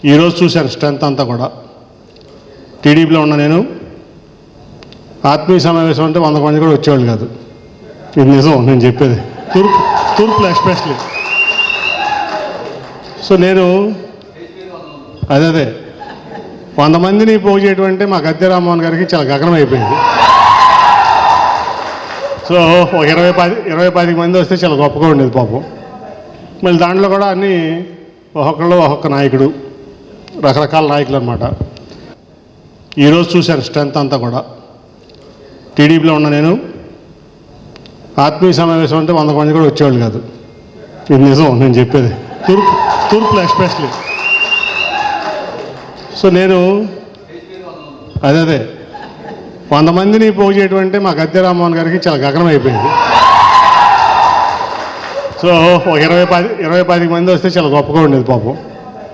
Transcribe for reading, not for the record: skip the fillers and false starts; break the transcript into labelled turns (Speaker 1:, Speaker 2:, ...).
Speaker 1: ఈరోజు చూశాను స్ట్రెంత్ అంతా కూడా. టీడీపీలో ఉన్న నేను ఆత్మీయ సమావేశం అంటే 100 మంది కూడా వచ్చేవాళ్ళు కాదు. ఇది నిజం నేను చెప్పేది, తూర్పులో ఎస్పెషలీ. సో నేను అదే 100 మందిని పోగు చేయడం అంటే మా గద్దె రామ్మోహన్ గారికి చాలా గగనం అయిపోయింది. సో ఒక 20-25 మంది వస్తే చాలా గొప్పగా ఉండేది పాపం. మళ్ళీ దాంట్లో కూడా అన్నీ ఒక్కొక్క నాయకుడు, రకరకాల నాయకులు అనమాట. ఈరోజు చూశాను స్ట్రెంత్ అంతా కూడా. టీడీపీలో ఉన్న నేను ఆత్మీయ సమావేశం అంటే 100 మంది కూడా వచ్చేవాళ్ళు కాదు. ఇది నిజం నేను చెప్పేది, తూర్పులో ఎస్పెషలీ. సో నేను అదే 100 మందిని పోగు చేయడం అంటే మా గద్దె రామ్మోహన్ గారికి చాలా గగనం అయిపోయింది. సో ఒక 20-25 మంది వస్తే చాలా గొప్పగా ఉండేది పాపం.